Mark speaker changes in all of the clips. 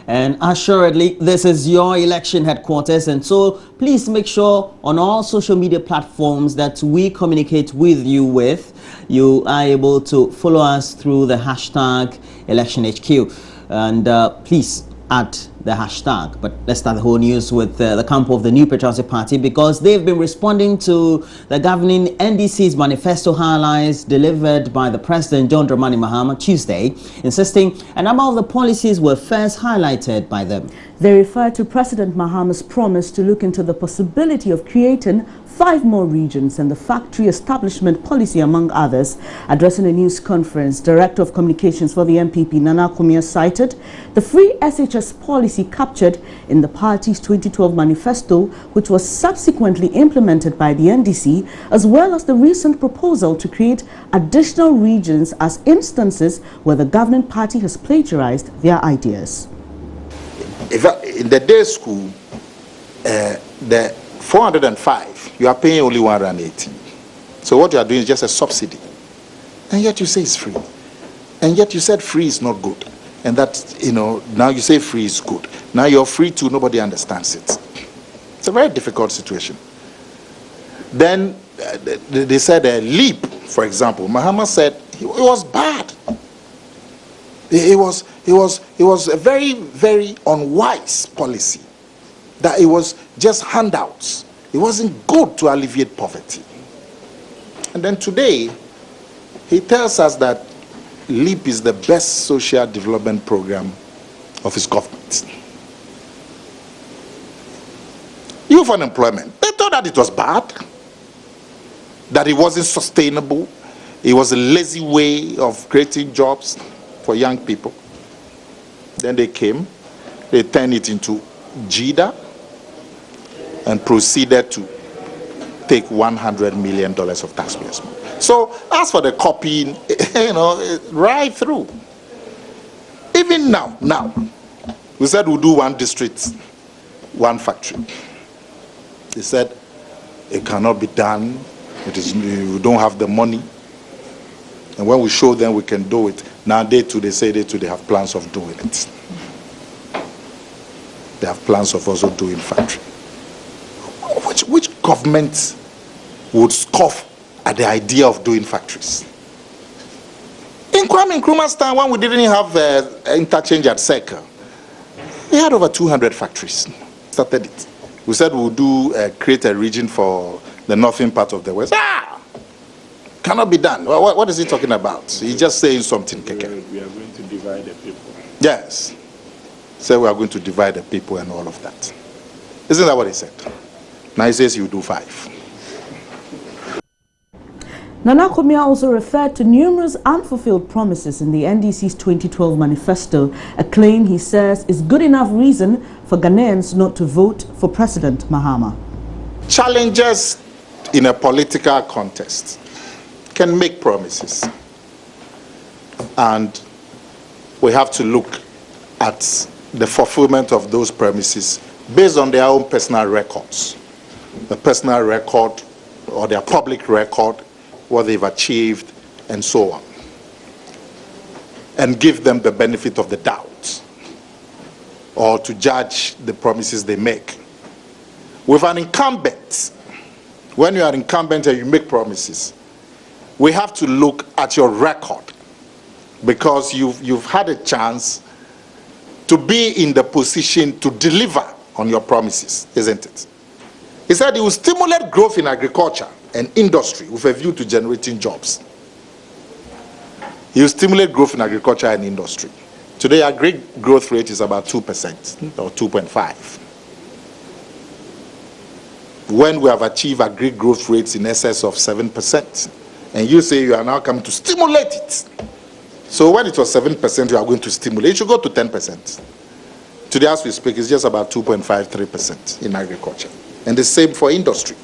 Speaker 1: And assuredly, this is your election headquarters, and so please make sure on all social media platforms that we communicate with you are able to follow us through the hashtag ElectionHQ, and please add the hashtag. But let's start the whole news with the camp of the New Patriotic Party, because they've been responding to the governing NDC's manifesto highlights delivered by the President John Dramani Mahama Tuesday, insisting a number of the policies were first highlighted by them.
Speaker 2: They refer to President Mahama's promise to look into the possibility of creating 5 more regions and the factory establishment policy, among others. Addressing a news conference, Director of Communications for the MPP, Nana Kumia, cited the free SHS policy captured in the party's 2012 manifesto, which was subsequently implemented by the NDC, as well as the recent proposal to create additional regions as instances where the governing party has plagiarized their ideas.
Speaker 3: In the day school, the 405, you are paying only 180. So what you are doing is just a subsidy. And yet you say it's free. And yet you said free is not good. And that, now you say free is good. Now you're free too, nobody understands it. It's a very difficult situation. Then they said a leap, for example. Mahama said it was bad. It was a very, very unwise policy. That it was just handouts. It wasn't good to alleviate poverty. And then today, he tells us that LEAP is the best social development program of his government. Youth unemployment, they thought that it was bad, that it wasn't sustainable, it was a lazy way of creating jobs for young people. Then they came, they turned it into JIDA, and proceeded to take $100 million of taxpayers' money. So as for the copying, right through. Even now, we said we'll do 1 district, 1 factory. They said it cannot be done. We don't have the money. And when we show them we can do it, now they say they have plans of doing it. They have plans of also doing factory. Which government would scoff at the idea of doing factories? In Kwame Nkrumah's time, when we didn't have interchange at Circle, we had over 200 factories. Started it. We said we'll create a region for the northern part of the West. Cannot be done. What is he talking about? He's just saying something.
Speaker 4: We are going to divide the people.
Speaker 3: Yes. So we are going to divide the people and all of that. Isn't that what he said? Now he says you do 5.
Speaker 2: Nana Kumia also referred to numerous unfulfilled promises in the NDC's 2012 manifesto, a claim he says is good enough reason for Ghanaians not to vote for President Mahama.
Speaker 3: Challengers in a political contest can make promises, and we have to look at the fulfillment of those promises based on their own personal records. The personal record or their public record, what they've achieved, and so on. And give them the benefit of the doubt, or to judge the promises they make. With an incumbent, when you are incumbent and you make promises, we have to look at your record, because you've had a chance to be in the position to deliver on your promises, isn't it? He said he will stimulate growth in agriculture and industry with a view to generating jobs. He will stimulate growth in agriculture and industry. Today, our agri growth rate is about 2% or 2.5. When we have achieved agri growth rates in excess of 7%, and you say you are now coming to stimulate it. So when it was 7%, you are going to stimulate. It should go to 10%. Today, as we speak, it's just about 2.53% in agriculture. And the same for industry.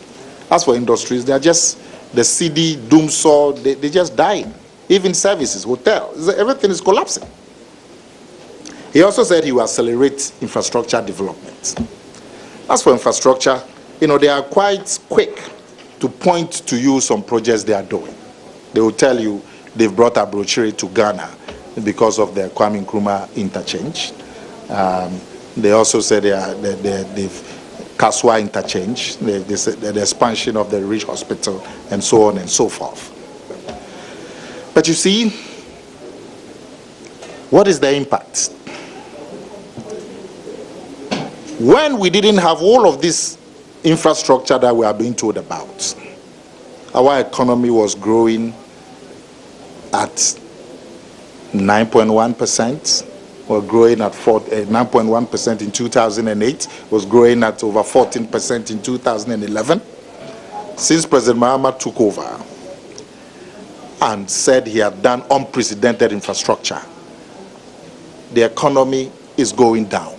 Speaker 3: As for industries, they are just the CD, doomsaw, they just dying. Even services, hotels, everything is collapsing. He also said he will accelerate infrastructure development. As for infrastructure, they are quite quick to point to you some projects they are doing. They will tell you they've brought a brochure to Ghana because of the Kwame Nkrumah interchange. They also said they've Kaswa interchange, the expansion of the Ridge Hospital, and so on and so forth. But you see, what is the impact? When we didn't have all of this infrastructure that we are being told about, our economy was growing at 9.1%. We're growing at 9.1% in 2008, was growing at over 14% in 2011. Since President Mahama took over and said he had done unprecedented infrastructure, the economy is going down.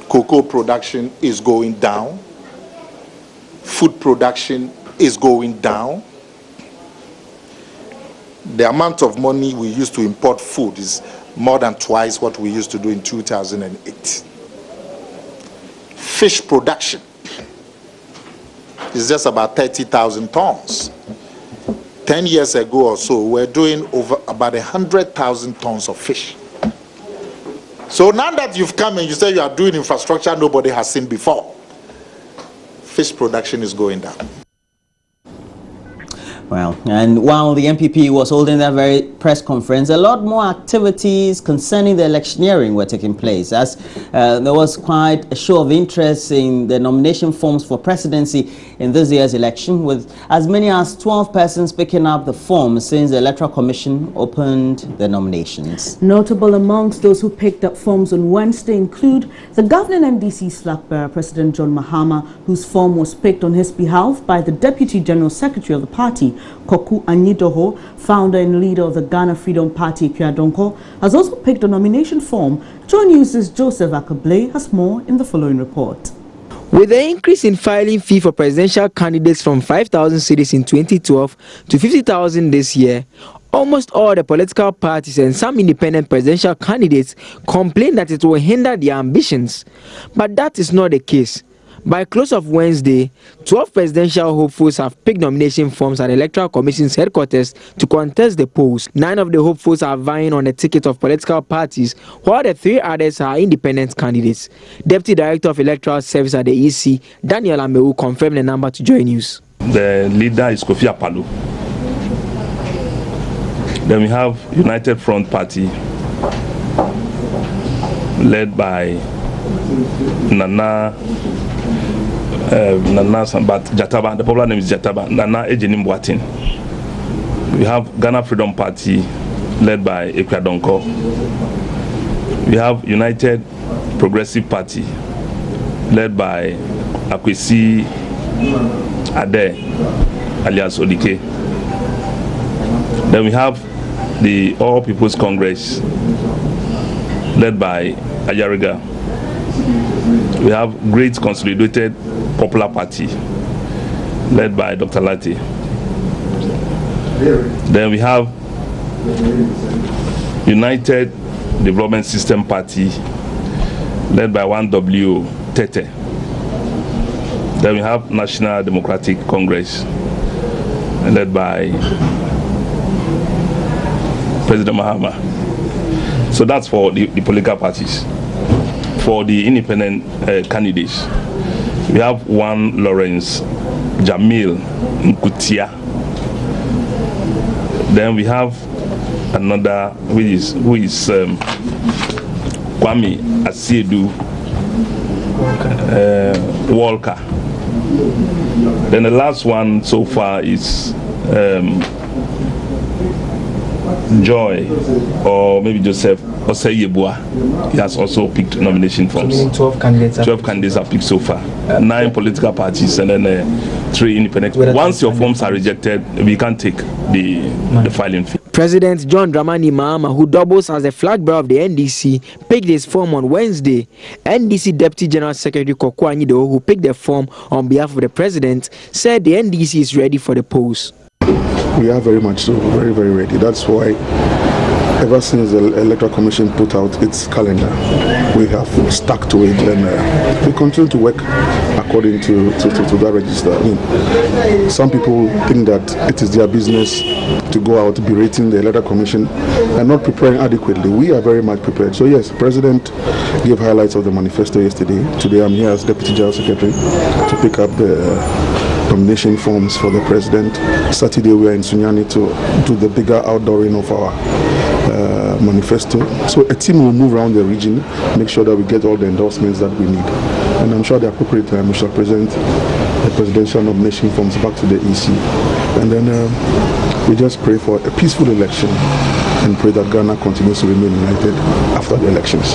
Speaker 3: Cocoa production is going down. Food production is going down. The amount of money we used to import food is more than twice what we used to do in 2008. Fish production is just about 30,000 tons. 10 years ago or so, we're doing over about 100,000 tons of fish. So now that you've come and you say you are doing infrastructure nobody has seen before, fish production is going down.
Speaker 1: Well, and while the MPP was holding that very press conference, a lot more activities concerning the electioneering were taking place, as there was quite a show of interest in the nomination forms for presidency in this year's election, with as many as 12 persons picking up the forms since the Electoral Commission opened the nominations.
Speaker 2: Notable amongst those who picked up forms on Wednesday include the governing NDC flag bearer, President John Mahama, whose form was picked on his behalf by the Deputy General Secretary of the party, Koku Anyidoho, founder and leader of the Ghana Freedom Party, Piadonko, has also picked a nomination form. Joy News' Joseph Akable has more in the following report.
Speaker 5: With the increase in filing fee for presidential candidates from 5,000 cedis in 2012 to 50,000 this year, almost all the political parties and some independent presidential candidates complain that it will hinder their ambitions. But that is not the case. By close of Wednesday, 12 presidential hopefuls have picked nomination forms at the Electoral Commission's headquarters to contest the polls. 9 of the hopefuls are vying on the ticket of political parties, while the 3 others are independent candidates. Deputy Director of Electoral Service at the EC, Daniel Amewu, confirmed the number to Joy News.
Speaker 4: The leader is Kofi Apalo. Then we have United Front Party, led by Nana but Jataba, the popular name is Jataba, Nana Ejenim Boatin. We have Ghana Freedom Party, led by Ekwadonko. We have United Progressive Party, led by Akwesi Ade, alias Odike. Then we have the All People's Congress, led by Ajariga. We have Great Consolidated Popular Party, led by Dr. Lati. Then we have United Development System Party, led by 1W Tete. Then we have National Democratic Congress, led by President Mahama. So that's for the political parties. For the independent candidates, we have one Lawrence Jamil Nkutia. Then we have another who is Kwame Asiedu Walker. Then the last one so far is Joy, or maybe Joseph Oseyebua. He has also picked nomination forms.
Speaker 5: 12 candidates.
Speaker 4: 12 candidates are picked so far. 9 political parties and then 3 independent. Once your forms are rejected, we can't take the filing fee.
Speaker 5: President John Dramani Mahama, who doubles as the flag bearer of the NDC, picked his form on Wednesday. NDC Deputy General Secretary Koku Anyidoho, who picked the form on behalf of the president, said the NDC is ready for the polls.
Speaker 6: We are very much so, very, very ready. That's why ever since the Electoral Commission put out its calendar, we have stuck to it, and we continue to work according to that register. I mean, some people think that it is their business to go out berating the Electoral Commission and not preparing adequately. We are very much prepared. So yes, the President gave highlights of the manifesto yesterday. Today I'm here as Deputy General Secretary to pick up the nomination forms for the President. Saturday we are in Sunyani to do the bigger outdooring of our manifesto. So a team will move around the region, make sure that we get all the endorsements that we need. And I'm sure at the appropriate time we shall present the presidential nomination forms back to the EC. And then we just pray for a peaceful election and pray that Ghana continues to remain united after the elections.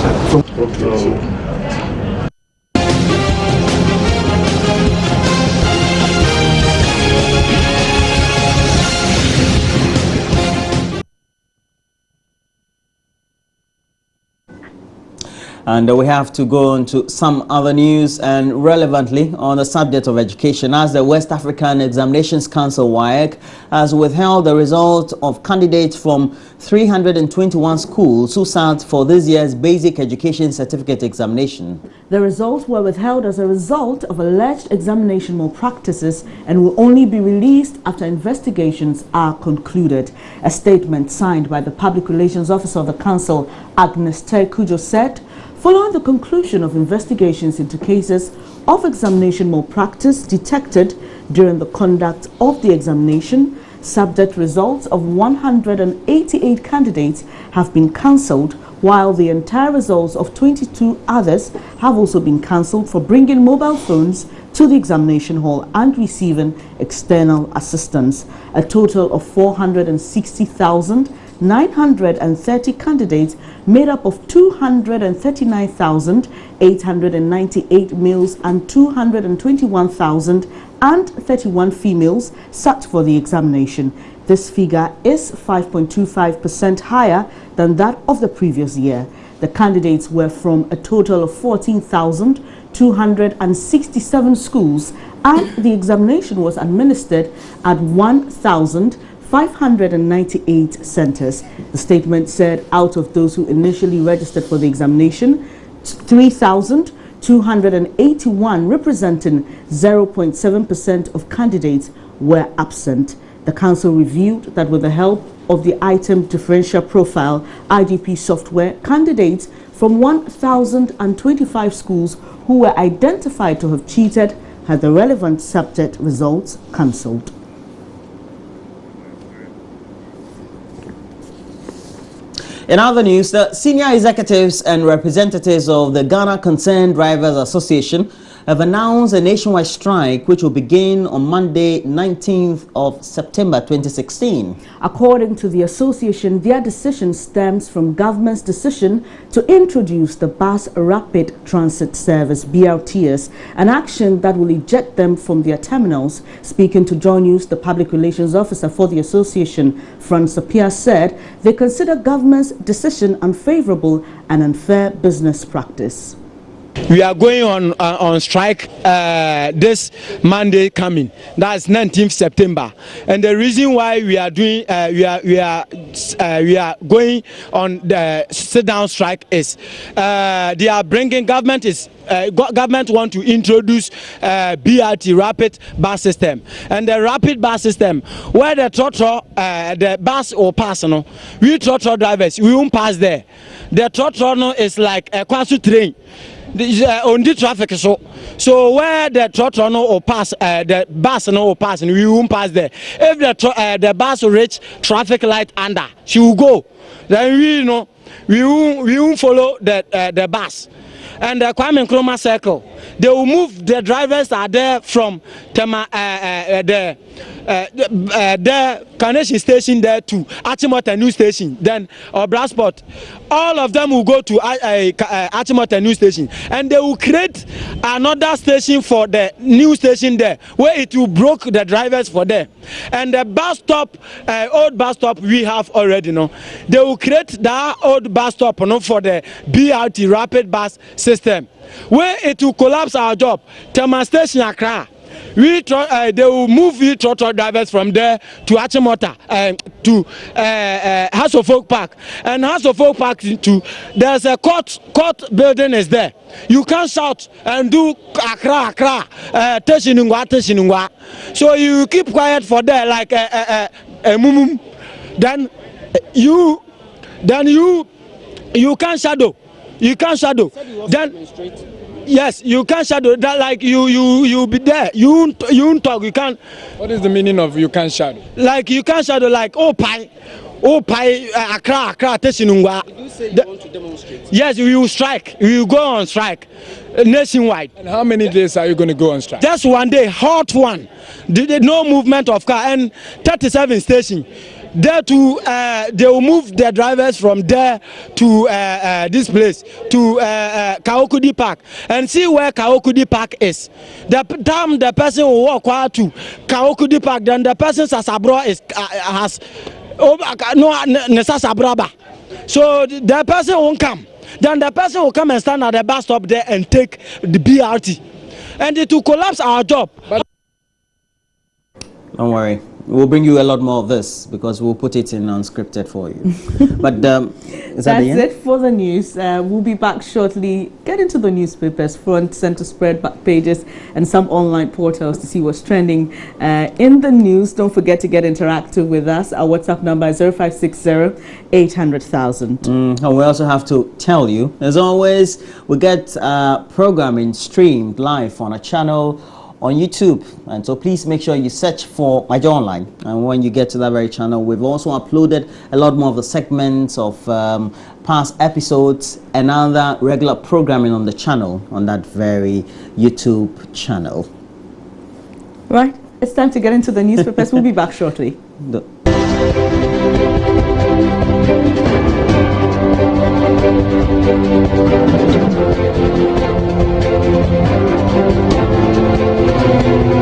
Speaker 1: And we have to go on to some other news, and relevantly on the subject of education, as the West African Examinations Council WAEC has withheld the result of candidates from 321 schools who sat for this year's Basic Education Certificate examination.
Speaker 2: The results were withheld as a result of alleged examination malpractices and will only be released after investigations are concluded. A statement signed by the Public Relations Officer of the Council, Agnes Terkujo, said, following the conclusion of investigations into cases of examination malpractice detected during the conduct of the examination, subject results of 188 candidates have been cancelled, while the entire results of 22 others have also been cancelled for bringing mobile phones to the examination hall and receiving external assistance. A total of 460,930 candidates made up of 239,898 males and 221,031 females sat for the examination. This figure is 5.25% higher than that of the previous year. The candidates were from a total of 14,267 schools, and the examination was administered at 1,598 centers. The statement said out of those who initially registered for the examination, 3,281, representing 0.7% of candidates, were absent. The council reviewed that with the help of the item differential profile IDP software, candidates from 1,025 schools who were identified to have cheated had the relevant subject results cancelled.
Speaker 1: In other news, the senior executives and representatives of the Ghana Concerned Drivers Association have announced a nationwide strike which will begin on Monday, 19th of September 2016.
Speaker 2: According to the association, their decision stems from government's decision to introduce the Bus Rapid Transit Service, BRTS, an action that will eject them from their terminals. Speaking to Joy News, the Public Relations Officer for the association, Franz Sapia, said they consider government's decision unfavorable and unfair business practice.
Speaker 7: We are going on strike this Monday coming. That's 19th September, and the reason why we are doing we are going on the sit-down strike is they are bringing government want to introduce BRT rapid bus system, and the rapid bus system where the the bus will pass. We drivers we won't pass there. The is like a quasi train. On the traffic, so where the trotro will pass, the bus will pass, and we won't pass there. If the bus will reach traffic light under, she will go. Then we won't follow the bus. And the Kwame Nkrumah circle, they will move. The drivers are there from the Carnation station there to Achimota New Station, then Brasport. All of them will go to Achimota New Station, and they will create another station for the new station there, where it will broke the drivers for there. And the bus stop, old bus stop we have already, they will create that old bus stop for the BRT rapid bus system, where it will collapse our job. Tema Station Accra, they will move trotro drivers from there to Achimota, to House of Folk Park, and House of Folk Park there's a court building is there. You can shout and do akra teshinungwa. So you keep quiet for there like a mumum. Then you can shadow. You can shadow. Then yes, you can shadow. That like you be there. You won't talk. You can.
Speaker 8: What is the meaning of you can shadow?
Speaker 7: Like you can shadow. Like Akra teshinungwa.
Speaker 8: Did you say you want to demonstrate?
Speaker 7: Yes, we will strike. We will go on strike nationwide.
Speaker 8: And how many days are you going to go on strike?
Speaker 7: Just one day, hot one. No movement of car and 37 station. There to they will move the drivers from there to this place to Kaokudi Park and see where Kaokudi Park is. The time the person will walk out to Kaokudi Park, then the person Sasabro has no Nesasabraba. So the person won't come. Then the person will come and stand at the bus stop there and take the BRT, and it will collapse our job.
Speaker 1: Don't worry. We'll bring you a lot more of this because we'll put it in unscripted for you. But is that the end?
Speaker 2: That's it for the news. We'll be back shortly. Get into the newspapers, front, center spread, back pages, and some online portals to see what's trending in the news. Don't forget to get interactive with us. Our WhatsApp number is 0560-800,000.
Speaker 1: And we also have to tell you, as always, we get programming streamed live on a channel on YouTube, and so please make sure you search for Maja Online, and when you get to that very channel, we've also uploaded a lot more of the segments of past episodes and other regular programming on the channel, on that very YouTube channel.
Speaker 2: Right, it's time to get into the newspapers. We'll be back shortly.